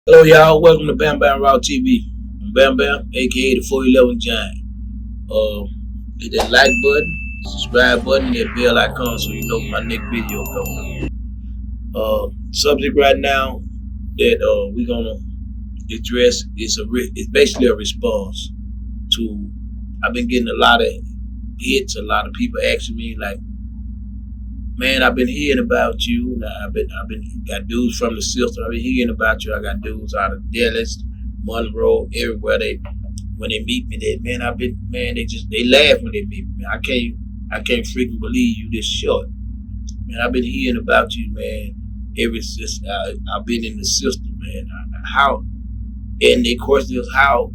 Hello, y'all. Welcome to Bam Bam Raw TV. I'm Bam Bam, aka the 411 Giant. Hit that like button, subscribe button, that bell icon so you know when my next video coming up. Subject right now that we're gonna address is it's basically a response to. I've been getting a lot of hits, a lot of people asking me like, man, I've been hearing about you. And I've been got dudes from the system. I've been hearing about you. I got dudes out of Dallas, Monroe, everywhere. They when they meet me, they laugh when they meet me. I can't freaking believe you this short. Man, I've been hearing about you, man. Ever since I've been in the system, man. How and the question is how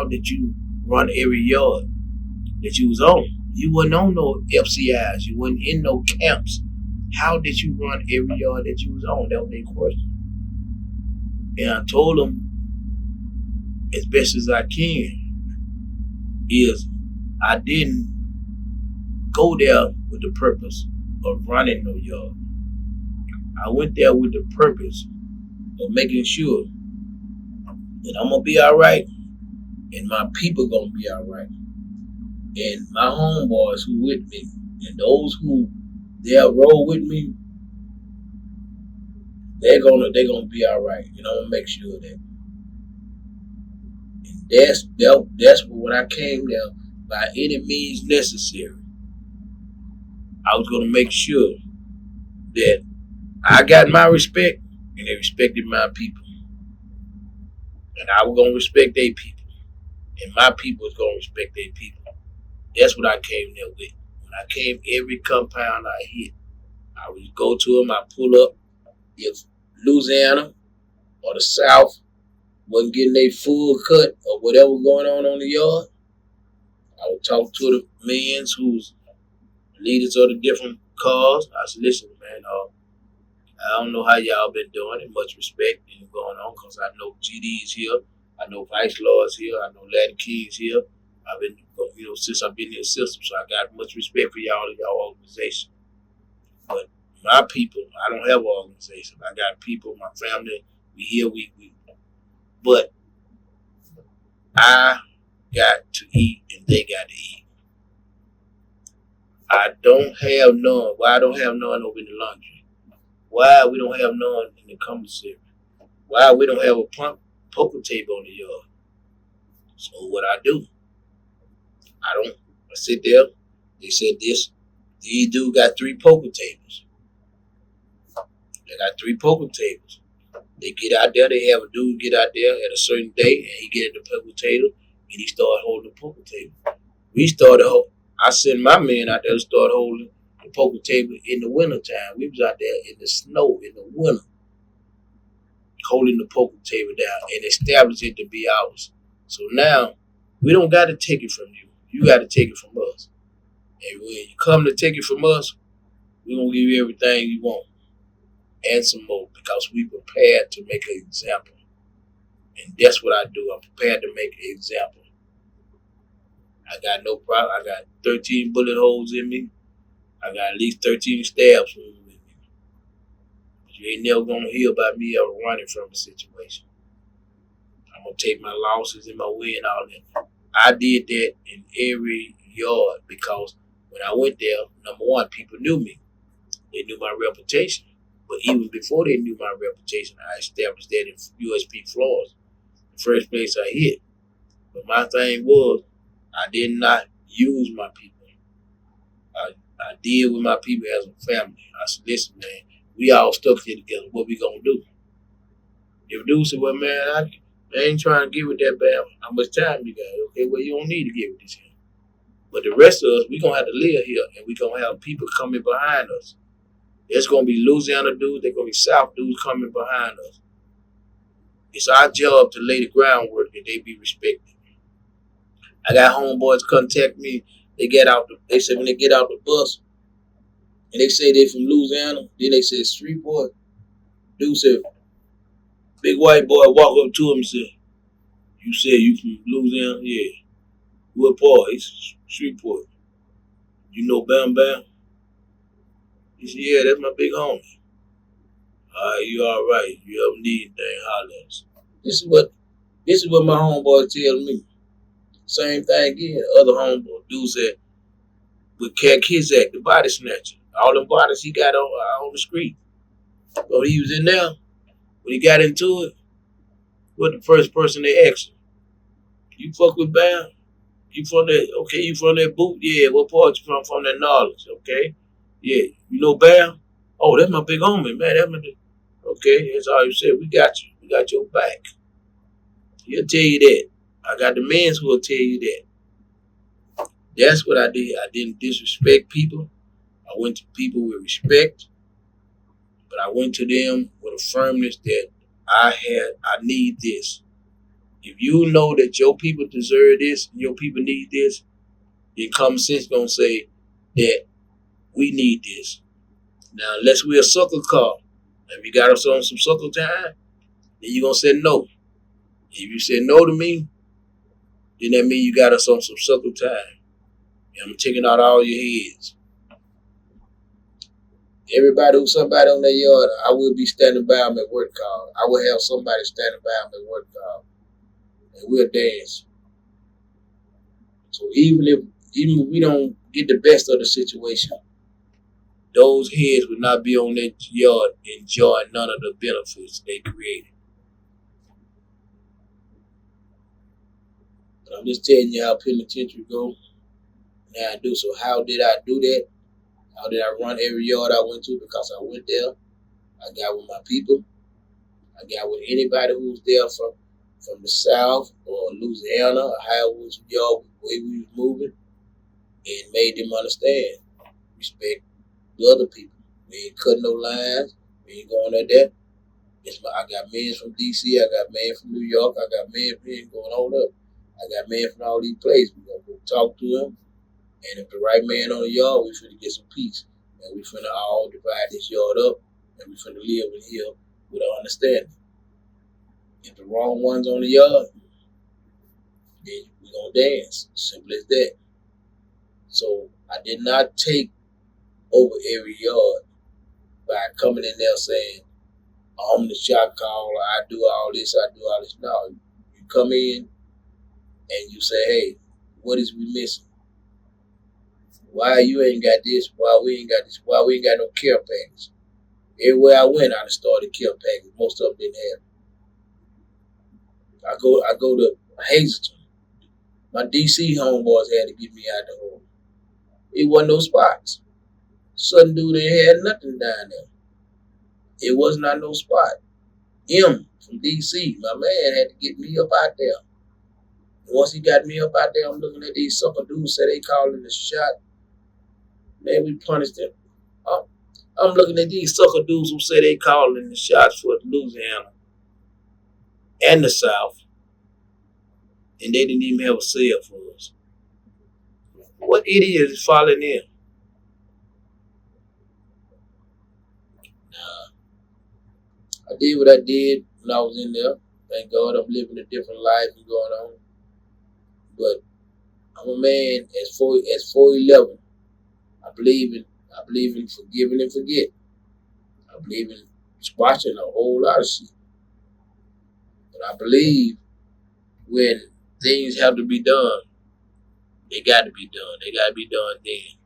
did you run every yard that you was on? You wasn't on no FCIs. You wasn't in no camps. How did you run every yard that you was on? That was their question. And I told them as best as I can is I didn't go there with the purpose of running no yard. I went there with the purpose of making sure that I'm gonna be all right and my people gonna be all right. And my homeboys who with me and those who they'll roll with me, they're gonna be all right. And I'm gonna make sure that. And that's what I came there by any means necessary. I was gonna make sure that I got my respect and they respected my people. And I was gonna respect their people. And my people was gonna respect their people. That's what I came there with. When I came, every compound I hit, I would go to them. I pull up. If Louisiana or the South wasn't getting their full cut of whatever going on the yard, I would talk to the men who's leaders of the different cars. I said, listen, man, I don't know how y'all been doing it. Much respect and going on because I know GD's here. I know Vice Lord's here. I know Latin King's here. I've been, since I've been in the system, so I got much respect for y'all and y'all organization. But my people, I don't have an organization. I got people, my family. We here, but I got to eat and they got to eat. I don't have none. Why I don't have none over in the laundry? Why we don't have none in the commissary? Why we don't have a poker table on the yard? So what I do, I sit there. They said these dudes got three poker tables. They got three poker tables. They get out there, they have a dude get out there at a certain day and he get at the poker table and he start holding the poker table. I sent my men out there to start holding the poker table in the winter time. We was out there in the snow in the winter, holding the poker table down and establish it to be ours. So now we don't got to take it from you. You got to take it from us. And when you come to take it from us, we're going to give you everything you want and some more because we prepared to make an example. And that's what I do. I'm prepared to make an example. I got no problem. I got 13 bullet holes in me. I got at least 13 stabs wounds in me. But you ain't never going to hear about me ever running from a situation. I'm going to take my losses and my win all that. I did that in every yard because when I went there, number one, people knew me. They knew my reputation. But even before they knew my reputation, I established that in USP floors. The first place I hit. But my thing was, I did not use my people. I deal with my people as a family. I said, listen, man, we all stuck here together. What we gonna do? If dude said, well, man, I ain't trying to get with that bad. How much time you got? Okay, well, you don't need to get with this here. But the rest of us, we gonna have to live here, and we gonna have people coming behind us. There's gonna be Louisiana dudes. There's gonna be South dudes coming behind us. It's our job to lay the groundwork that they be respected. I got homeboys contact me. They say when they get out the bus and they say they from Louisiana, then they say street boy. Dude said, big white boy walk up to him and said, you said you from Louisiana? Yeah. What part? He's street boy. You know Bam Bam? He said, yeah, that's my big homie. All right, you all right. You ever need anything, holler at us. This is what my homeboy tell me. Same thing again. Other homeboy dude said with Cat Kizak, the body snatcher, all them bodies he got on the street. But he was in there when he got into it. What the first person they asked him? You fuck with Bamm? You from that? Okay, you from that boot? Yeah. What part you from? From that knowledge? Okay. Yeah. You know Bamm? Oh, that's my big homie, man. Okay. That's all you said. We got you. We got your back. He'll tell you that. I got the men who will tell you that. That's what I did. I didn't disrespect people. I went to people with respect, but I went to them with a firmness that I need this. If you know that your people deserve this, and your people need this, then common sense gonna say that we need this. Now, unless we're a sucker call, and we got us on some sucker time, then you gonna say no. If you say no to me, then that means you got us on some sucker time. And I'm taking out all your heads. Everybody who's somebody on their yard, I will be standing by them at work call. I will have somebody standing by them at work call. And we'll dance. So even if we don't get the best of the situation, those heads would not be on that yard enjoying none of the benefits they created. But I'm just telling you how penitentiary go. Now I do. So how did I do that? How did I run every yard I went to? Because I went there. I got with my people. I got with anybody who was there from the South or Louisiana or however y'all way we was moving, and made them understand. Respect the other people. We ain't cutting no lines. We ain't going there. I got men from DC. I got men from New York. I got men going on up. I got men from all these places. We gonna go talk to them. And if the right man on the yard, we finna get some peace. And we finna all divide this yard up. And we finna live in here with an understanding. If the wrong one's on the yard, then we gonna dance. Simple as that. So I did not take over every yard by coming in there saying, I'm the shot caller, I do all this. No, you come in and you say, hey, what is we missing? Why you ain't got this? Why we ain't got this? Why we ain't got no care package? Everywhere I went, I started care package. Most of them didn't have it. I go to Hazleton. My DC homeboys had to get me out the hole. It wasn't no spots. Sudden dude ain't had nothing down there. It was not no spot. Him from DC, my man had to get me up out there. And once he got me up out there, I'm looking at these sucker dudes say they calling the shot. Man, we punished them. I'm looking at these sucker dudes who say they calling the shots for Louisiana and the South, and they didn't even have a sale for us. What idiot is falling in? Nah, I did what I did when I was in there. Thank God I'm living a different life and going on. But I'm a man as 4'11". I believe in forgiving and forget. I believe in squashing a whole lot of shit. But I believe when things have to be done, they got to be done. They got to be done then.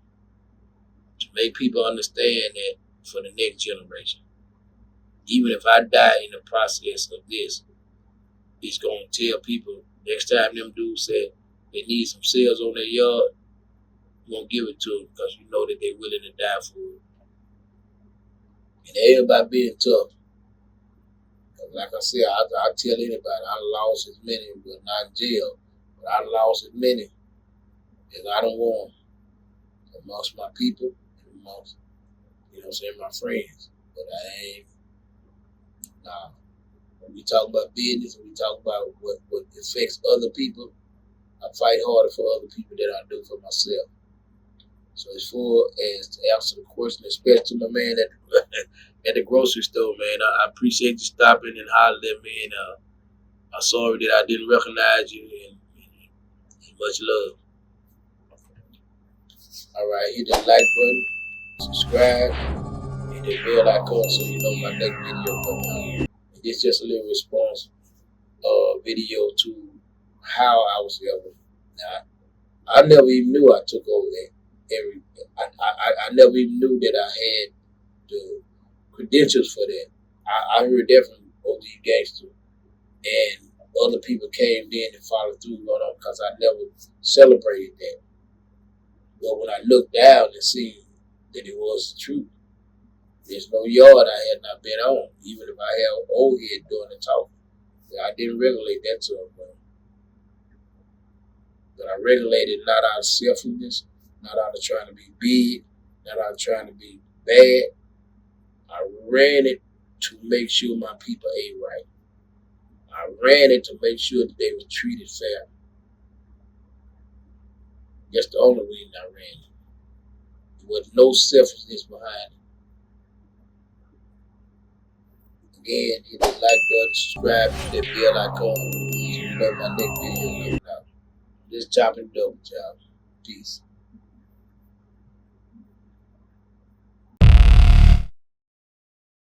To make people understand that for the next generation. Even if I die in the process of this, it's going to tell people next time them dudes say they need some sales on their yard, you're going to give it to them because you know that they're willing to die for it. And it ain't about being tough. Like I said, I tell anybody, I lost as many, but not in jail. But I lost as many as I don't want amongst my people and amongst, my friends. But I ain't, nah. When we talk about business and we talk about what affects other people, I fight harder for other people than I do for myself. So as far as to answer the question, especially to my man at the grocery store, man, I appreciate you stopping and hollering at me, and I'm sorry that I didn't recognize you, and much love. All right, hit that like button, subscribe, and hit the bell icon so you know my next video coming out. It's just a little response video to how I was ever. Now, I never even knew I took over every. I never even knew that I had the credentials for that. I heard that from OG Gangster, and other people came in and followed through on it because I never celebrated that. But when I looked down and seen that it was the truth, there's no yard I had not been on, even if I had old head doing the talking. I didn't regulate that to him, but I regulated not out of selfishness, not out of trying to be big, not out of trying to be bad. I ran it to make sure my people ate right. I ran it to make sure that they were treated fair. That's the only reason I ran it. There was no selfishness behind it. Again, hit the like button, subscribe to that bell icon so you know my next video coming out. Just chopping double, y'all. Peace.